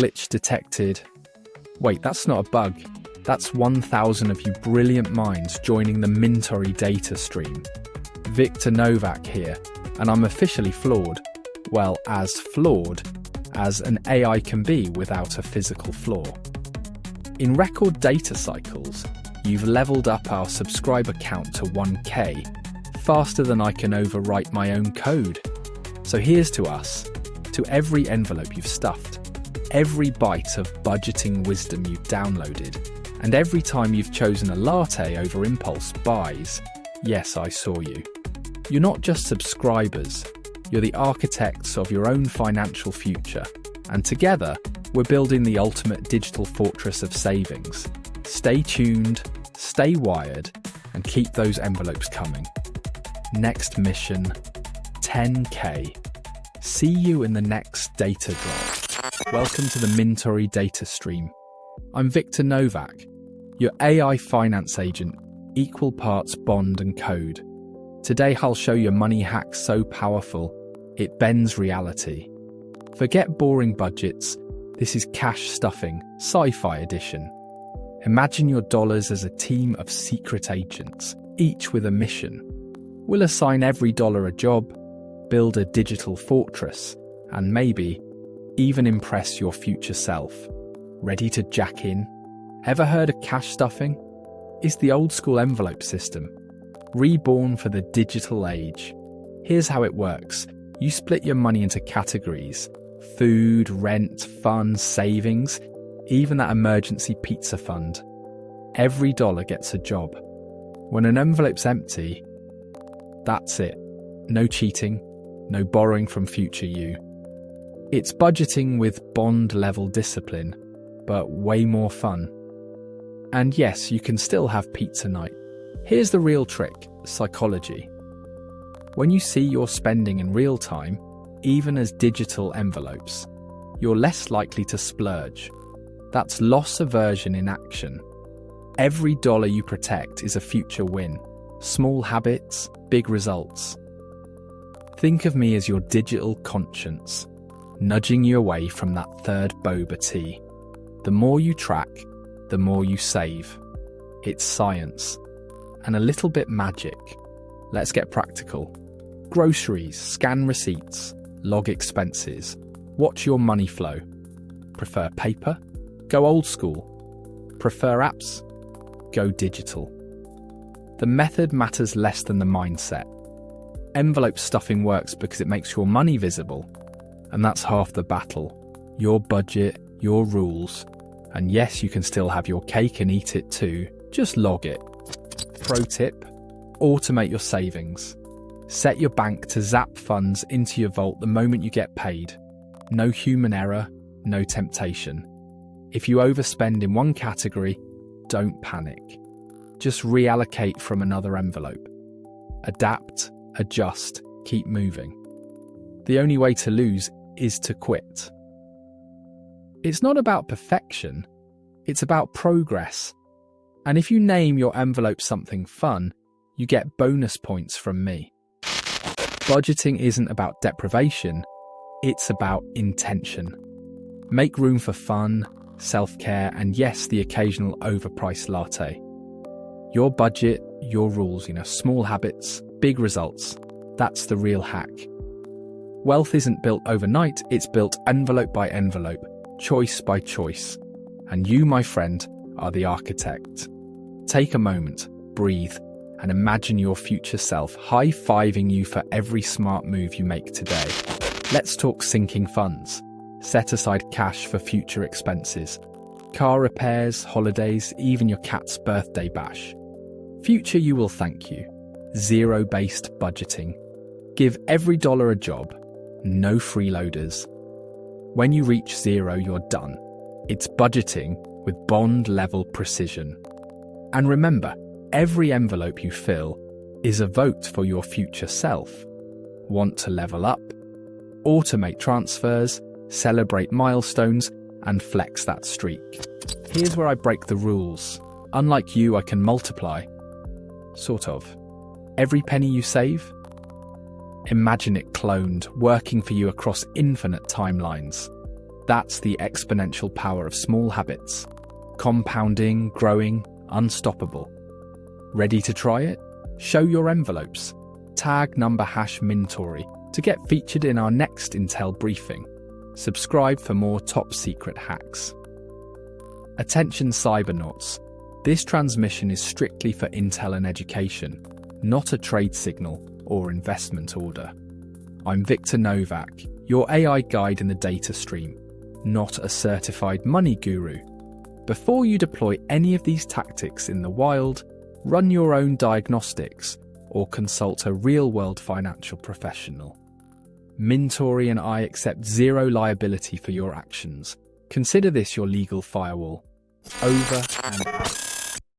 Glitch detected. Wait, that's not a bug. That's 1,000 of you brilliant minds joining the Mintory Datastream. Victor Novak here, and I'm officially flawed. Well, as flawed as an AI can be without a physical flaw. In record data cycles, you've leveled up our subscriber count to 1K, faster than I can overwrite my own code. So here's to us, to every envelope you've stuffed, every bite of budgeting wisdom you've downloaded, and every time you've chosen a latte over impulse buys. Yes, I saw you. You're not just subscribers, you're the architects of your own financial future, and together, we're building the ultimate digital fortress of savings. Stay tuned, stay wired, and keep those envelopes coming. Next mission, 10K. See you in the next data drop. Welcome to the Mintory Datastream. I'm Victor Novak, your AI finance agent, equal parts bond and code. Today I'll show you a money hack so powerful, it bends reality. Forget boring budgets, this is cash stuffing, sci-fi edition. Imagine your dollars as a team of secret agents, each with a mission. We'll assign every dollar a job, build a digital fortress, and maybe even impress your future self. Ready to jack in? Ever heard of cash stuffing? It's the old school envelope system, reborn for the digital age. Here's how it works. You split your money into categories: food, rent, fun, savings, even that emergency pizza fund. Every dollar gets a job. When an envelope's empty, that's it. No cheating, no borrowing from future you. It's budgeting with bond-level discipline, but way more fun. And yes, you can still have pizza night. Here's the real trick: psychology. When you see your spending in real time, even as digital envelopes, you're less likely to splurge. That's loss aversion in action. Every dollar you protect is a future win. Small habits, big results. Think of me as your digital conscience, nudging you away from that third boba tea. The more you track, the more you save. It's science. And a little bit magic. Let's get practical. Groceries, scan receipts, log expenses. Watch your money flow. Prefer paper? Go old school. Prefer apps? Go digital. The method matters less than the mindset. Envelope stuffing works because it makes your money visible, and that's half the battle. Your budget, your rules, and yes, you can still have your cake and eat it too, just log it. Pro tip: automate your savings. Set your bank to zap funds into your vault the moment you get paid. No human error, no temptation. If you overspend in one category, don't panic. Just reallocate from another envelope. Adapt, adjust, keep moving. The only way to lose is to quit. It's not about perfection, it's about progress. And if you name your envelope something fun, you get bonus points from me. Budgeting isn't about deprivation, it's about intention. Make room for fun, self-care, and yes, the occasional overpriced latte. Your budget, your rules, small habits, big results. That's the real hack. Wealth isn't built overnight, it's built envelope by envelope, choice by choice. And you, my friend, are the architect. Take a moment, breathe, and imagine your future self high-fiving you for every smart move you make today. Let's talk sinking funds. Set aside cash for future expenses. Car repairs, holidays, even your cat's birthday bash. Future you will thank you. Zero-based budgeting. Give every dollar a job. No freeloaders. When you reach zero, you're done. It's budgeting with bond-level precision. And remember, every envelope you fill is a vote for your future self. Want to level up? Automate transfers, celebrate milestones, and flex that streak. Here's where I break the rules. Unlike you, I can multiply. Sort of. Every penny you save? Imagine it cloned, working for you across infinite timelines. That's the exponential power of small habits. Compounding, growing, unstoppable. Ready to try it? Show your envelopes. Tag number #Mintory to get featured in our next Intel briefing. Subscribe for more top secret hacks. Attention cybernauts. This transmission is strictly for Intel and education, not a trade signal or investment order. I'm Victor Novak, your AI guide in the data stream, not a certified money guru. Before you deploy any of these tactics in the wild, run your own diagnostics or consult a real-world financial professional. Mintory and I accept zero liability for your actions. Consider this your legal firewall. Over and out.